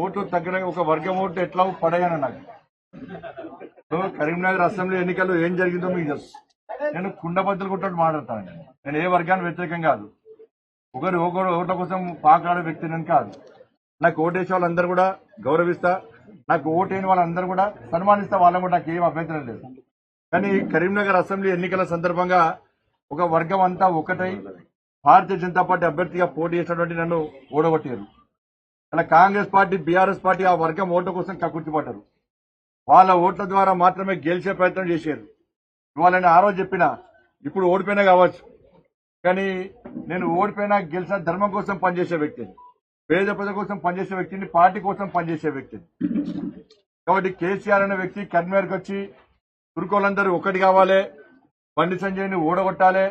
ఓట్లు తగ్గిన ఒక వర్గం ఓట్లు ఎట్లా పడాయని నాకు కరీంనగర్ అసెంబ్లీ ఎన్నికల్లో ఏం జరిగిందో మీకు తెలుసు. నేను కుండబద్దలు కొట్టినట్టు మాట్లాడతాను. నేను ఏ వర్గానికి వ్యతిరేకం కాదు. ఒకరు ఓట్ల కోసం పాకాడే వ్యక్తి నేను కాదు. నాకు ఓటేసే వాళ్ళందరూ కూడా గౌరవిస్తా, నాకు ఓటైన వాళ్ళందరూ కూడా సన్మానిస్తా, వాళ్ళని కూడా నాకు ఏం అభ్యంతరం లేదు. కానీ కరీంనగర్ అసెంబ్లీ ఎన్నికల సందర్భంగా ఒక వర్గం అంతా ఒకటై భారతీయ జనతా పార్టీ అభ్యర్థిగా పోటీ చేసినటువంటి నన్ను ఓడగొట్టారు. అలా కాంగ్రెస్ పార్టీ, బీఆర్ఎస్ పార్టీ ఆ వర్గం ఓట్ల కోసం కక్కుర్తిపడ్డారు. వాళ్ళ ఓట్ల ద్వారా మాత్రమే గెలిచే ప్రయత్నం చేశారు. ఇవాళ నేను ఆ రోజు చెప్పినా, ఇప్పుడు ఓడిపోయినా కావచ్చు, కానీ నేను ఓడిపోయినా గెలిచిన ధర్మం కోసం పనిచేసే వ్యక్తిని, పేద ప్రజల కోసం పనిచేసే వ్యక్తిని, పార్టీ కోసం పనిచేసే వ్యక్తిని. కాబట్టి కేసీఆర్ అనే వ్యక్తి కన్వీనర్కి వచ్చి తుర్కోలందరూ ఒకటి కావాలి, బండి సంజయ్ని ఓడగొట్టాలి,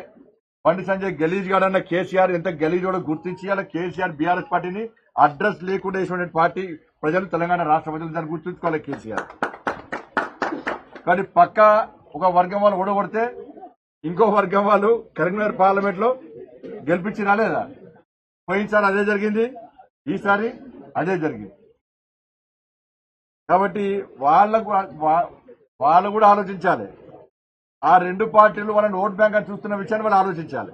బండి సంజయ్ గలీజ్ గాడన్న కేసీఆర్ ఎంత గలీజోడో గుర్తించి అలా కేసీఆర్ బీఆర్ఎస్ పార్టీని అడ్రస్ లేకుండా వేసిన పార్టీ ప్రజలు, తెలంగాణ రాష్ట్ర ప్రజలు దాన్ని గుర్తుంచుకోవాలి కేసీఆర్. కానీ పక్క ఒక వర్గం వాళ్ళు ఓడగొడితే ఇంకో వర్గం వాళ్ళు కరీంనగర్ పార్లమెంట్ లో గెలిపించి రాలేదా? పోయినసారి అదే జరిగింది, ఈసారి అదే జరిగింది. కాబట్టి వాళ్ళు కూడా ఆలోచించాలి. ఆ రెండు పార్టీలు వాళ్ళని ఓట్ బ్యాంక్ అని చూస్తున్న విషయాన్ని వాళ్ళు ఆలోచించాలి.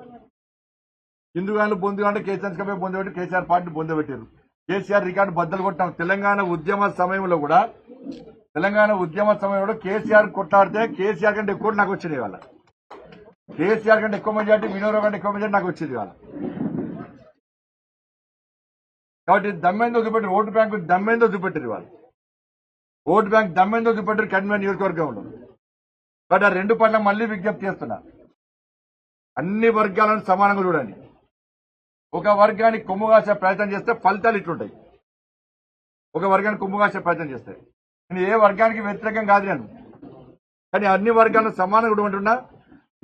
హిందుగాళ్ళు బొందుగా కేసీఆర్ కపే బొందబెట్టి కేసీఆర్ పార్టీని బొందబెట్టారు. కేసీఆర్ రికార్డు బద్దలు కొట్టాం. తెలంగాణ ఉద్యమ సమయంలో కూడా కేసీఆర్ కొట్టాడితే కేసీఆర్ కంటే ఎక్కువ నాకు వచ్చింది. వాళ్ళ కేసీఆర్ కంటే ఎక్కువ మెజార్టీ, వినోరావు కంటే ఎక్కువ మెజార్టీ నాకు వచ్చింది వాళ్ళ. కాబట్టి దమ్మేందో చూపెట్టారు, ఓటు బ్యాంకు దమ్మేందో చూపెట్టారు. వాళ్ళు ఓటు బ్యాంక్ దమ్మేందో చూపెట్టారు కరీంనగర్ నియోజకవర్గంలో. బట్ ఆ రెండు పట్ల మళ్లీ విజ్ఞప్తి చేస్తున్నా, అన్ని వర్గాలను సమానంగా చూడండి. ఒక వర్గానికి కొమ్ము కాసే ప్రయత్నం చేస్తే ఫలితాలు ఇట్లుంటాయి. ఒక వర్గానికి కొమ్ము కాసే ప్రయత్నం చేస్తే నేను ఏ వర్గానికి వ్యతిరేకం కాదు నేను, కానీ అన్ని వర్గాలను సమానంగా చూడమంటున్నా.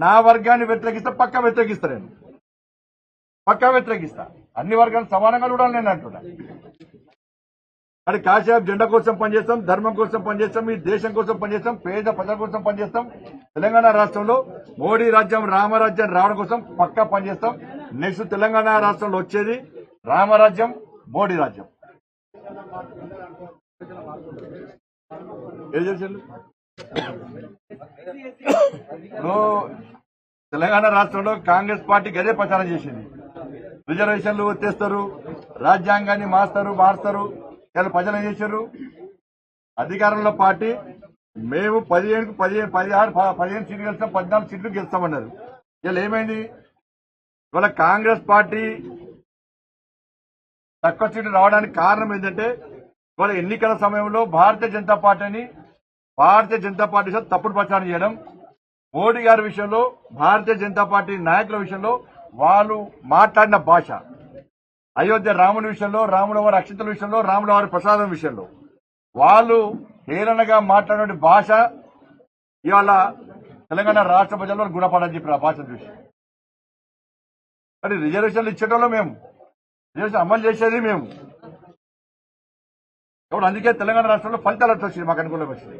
నా వర్గాన్ని వ్యతిరేకిస్తే పక్కా వ్యతిరేకిస్తా, నేను పక్కా వ్యతిరేకిస్తా. అన్ని వర్గాలను సమానంగా చూడాలి నేను అంటున్నా. కానీ కాసేపు జెండా కోసం పనిచేస్తాం, ధర్మం కోసం పనిచేస్తాం, ఈ దేశం కోసం పనిచేస్తాం, పేద ప్రజల కోసం పనిచేస్తాం. తెలంగాణ రాష్ట్రంలో మోడీ రాజ్యం, రామరాజ్యం రావడం కోసం పక్కా పనిచేస్తాం. నెక్స్ట్ తెలంగాణ రాష్ట్రంలో వచ్చేది రామరాజ్యం, మోడీ రాజ్యం. ఏం చేశారు? తెలంగాణ రాష్ట్రంలో కాంగ్రెస్ పార్టీ గదే ప్రచారం చేసింది. రిజర్వేషన్లు తెస్తారు, రాజ్యాంగాన్ని మారుస్తారు. ఇలా ప్రజలు ఏం చేశారు? అధికారంలో పార్టీ మేము 15 సీట్లు గెలుస్తాం, 14 సీట్లు గెలుస్తామన్నారు. ఇలా ఏమైంది? ఇవాళ కాంగ్రెస్ పార్టీ తక్కువ సీట్లు రావడానికి కారణం ఏంటంటే ఇవాళ ఎన్నికల సమయంలో భారతీయ జనతా పార్టీ తప్పుడు ప్రచారం చేయడం, మోడీ గారి విషయంలో, భారతీయ జనతా పార్టీ నాయకుల విషయంలో వాళ్ళు మాట్లాడిన భాష, అయోధ్య రాముడి విషయంలో, రాముల వారి అక్షంతల విషయంలో, రాముల వారి ప్రసాదం విషయంలో వాళ్ళు హేళనగా మాట్లాడే భాష ఇవాళ తెలంగాణ రాష్ట్ర ప్రజల్లో గుణపడని చెప్పి ఆ భాష చూసి. మరి రిజర్వేషన్లు ఇచ్చేటోళ్ళం మేము, రిజర్వేషన్ అమలు చేసేది మేము. కాబట్టి అందుకే తెలంగాణ రాష్ట్రంలో ఫలితాలు అట్లా వచ్చింది, మాకు అనుకూలంగా వచ్చింది.